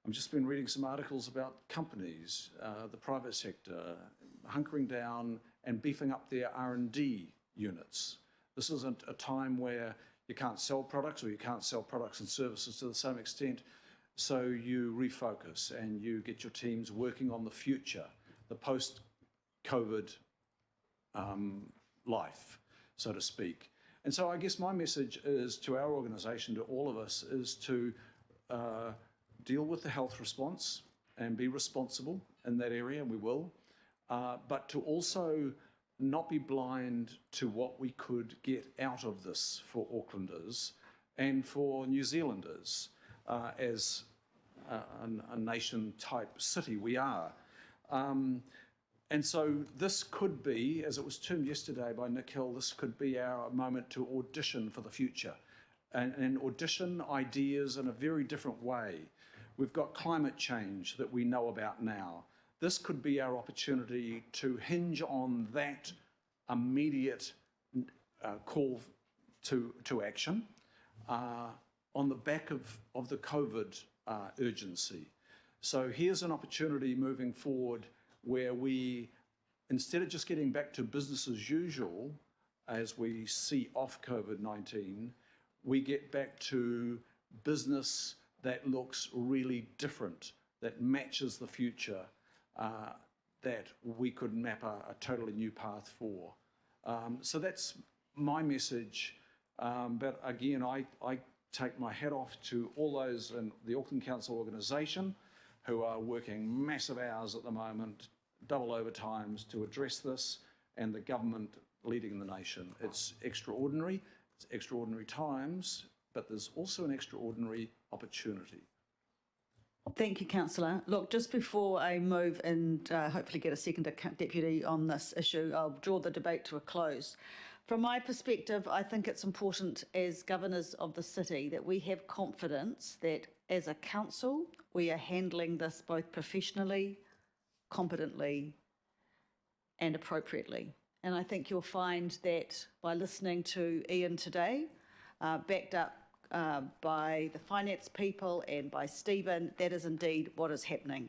Speaker 15: I've just been reading some articles about companies, the private sector, hunkering down and beefing up their R&D units. This isn't a time where you can't sell products or you can't sell products and services to the same extent. So you refocus and you get your teams working on the future, the post-COVID life, so to speak. And so I guess my message is to our organisation, to all of us, is to deal with the health response and be responsible in that area, and we will, but to also not be blind to what we could get out of this for Aucklanders and for New Zealanders as a nation-type city we are. And so this could be, as it was termed yesterday by Nick Hill, this could be our moment to audition for the future and audition ideas in a very different way. We've got climate change that we know about now. This could be our opportunity to hinge on that immediate call to action on the back of the COVID urgency. So here's an opportunity moving forward where we, instead of just getting back to business as usual as we see off COVID-19, we get back to business that looks really different, that matches the future, that we could map a totally new path for. So that's my message. But again, I take my hat off to all those in the Auckland Council organisation who are working massive hours at the moment, double overtimes to address this, and the government leading the nation. It's extraordinary times, but there's also an extraordinary opportunity.
Speaker 1: Thank you, Councillor. Look, just before I move and hopefully get a second deputy on this issue, I'll draw the debate to a close. From my perspective, I think it's important as governors of the city that we have confidence that as a council, we are handling this both professionally, competently, and appropriately. And I think you'll find that by listening to Ian today, backed up by the finance people and by Stephen, that is indeed what is happening.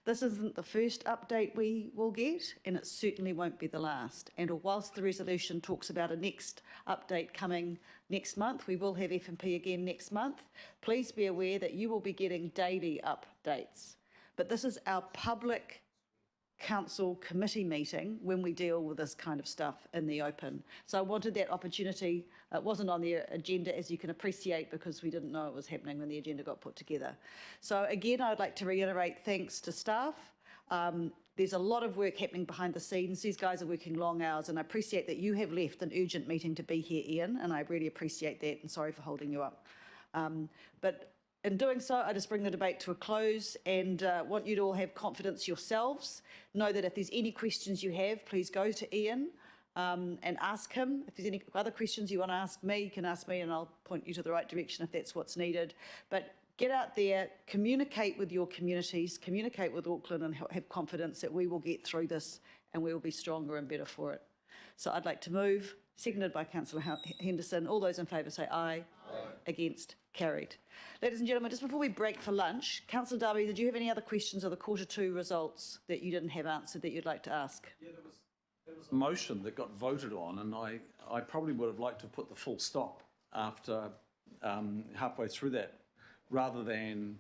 Speaker 1: This isn't the first update we will get, and it certainly won't be the last. And whilst the resolution talks about a next update coming next month, we will have F&P again next month. Please be aware that you will be getting daily updates. But this is our public council committee meeting when we deal with this kind of stuff in the open. So I wanted that opportunity. It wasn't on the agenda, as you can appreciate, because we didn't know it was happening when the agenda got put together. So again, I'd like to reiterate thanks to staff. There's a lot of work happening behind the scenes. These guys are working long hours, and I appreciate that you have left an urgent meeting to be here, Ian, and I really appreciate that, and sorry for holding you up. But in doing so, I just bring the debate to a close and want you to all have confidence yourselves. Know that if there's any questions you have, please go to Ian and ask him. If there's any other questions you want to ask me, you can ask me and I'll point you to the right direction if that's what's needed. But get out there, communicate with your communities, communicate with Auckland, and have confidence that we will get through this and we will be stronger and better for it. So I'd like to move, seconded by Councillor Henderson. All those in favour say aye. Aye. Against? Carried. Ladies and gentlemen, just before we break for lunch, Councillor Darby, did you have any other questions of the Q2 results that you didn't have answered that you'd like to ask?
Speaker 15: Yeah, there was a motion that got voted on, and I probably would have liked to put the full stop after halfway through that, rather than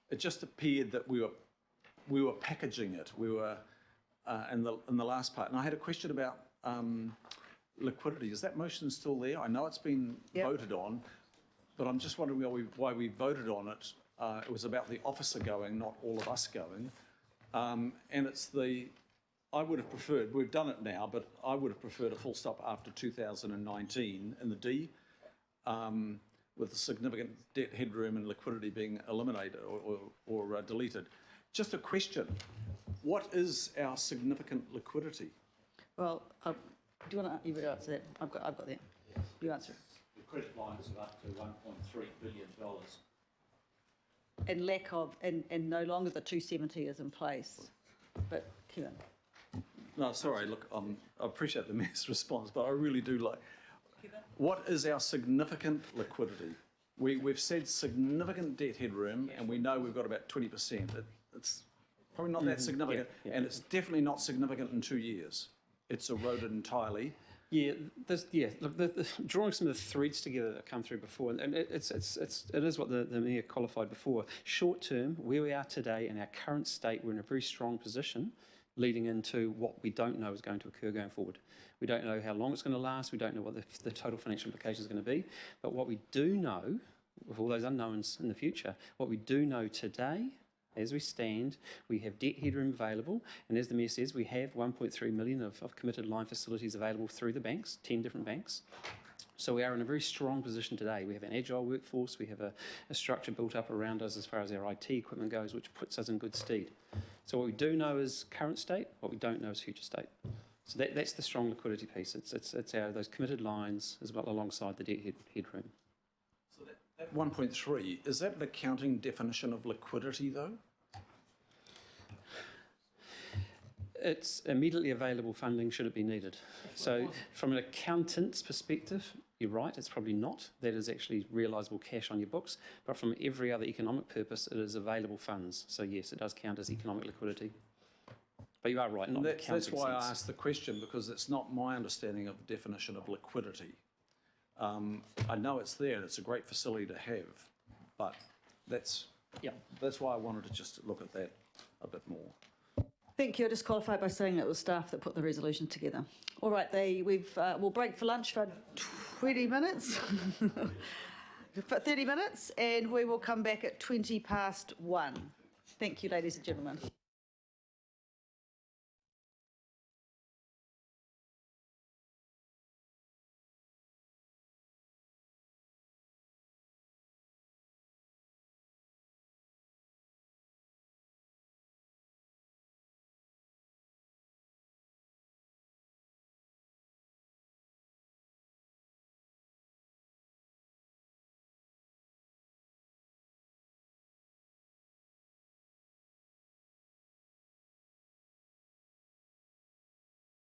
Speaker 15: it just appeared that we were packaging it. We were in the last part, and I had a question about liquidity. Is that motion still there? I know it's been voted on. But I'm just wondering why we voted on it. It was about the officer going, not all of us going. And it's I would have preferred, we've done it now, but I would have preferred a full stop after 2019 in the D, with the significant debt headroom and liquidity being eliminated or deleted. Just a question, what is our significant liquidity?
Speaker 1: Well, do you want to answer that? I've got that. You answer it.
Speaker 13: Credit lines are up to $1.3 billion.
Speaker 1: And lack of, and no longer the 270 is in place. But Kevin.
Speaker 15: No, sorry, look, I appreciate the mayor's response, but I really do like, what is our significant liquidity? We've said significant debt headroom, and we know we've got about 20%. It's probably not that significant, and it's definitely not significant in 2 years. It's eroded entirely.
Speaker 16: Yeah, drawing some of the threads together that come through before, and it is what the Mayor qualified before. Short term, where we are today in our current state, we're in a very strong position leading into what we don't know is going to occur going forward. We don't know how long it's going to last, we don't know what the total financial implications are going to be, but what we do know, with all those unknowns in the future, what we do know today, as we stand, we have debt headroom available, and as the Mayor says, we have 1.3 million of committed line facilities available through the banks, 10 different banks. So we are in a very strong position today. We have an agile workforce, we have a structure built up around us as far as our IT equipment goes, which puts us in good stead. So what we do know is current state, what we don't know is future state. So that's the strong liquidity piece. It's those committed lines as well alongside the debt headroom.
Speaker 15: So that 1.3, is that an accounting definition of liquidity though?
Speaker 16: It's immediately available funding should it be needed. So from an accountant's perspective, you're right, it's probably not. That is actually realisable cash on your books. But from every other economic purpose, it is available funds. So yes, it does count as economic liquidity. But you are right, not in the accounting
Speaker 15: That's why
Speaker 16: sense.
Speaker 15: I asked the question, because it's not my understanding of the definition of liquidity. I know it's there and it's a great facility to have, but that's why I wanted to just look at that a bit more.
Speaker 1: Thank you. I just qualified by saying it was staff that put the resolution together. All right, we'll break for lunch for 20 minutes, for 30 minutes, and we will come back at 1:20. Thank you, ladies and gentlemen.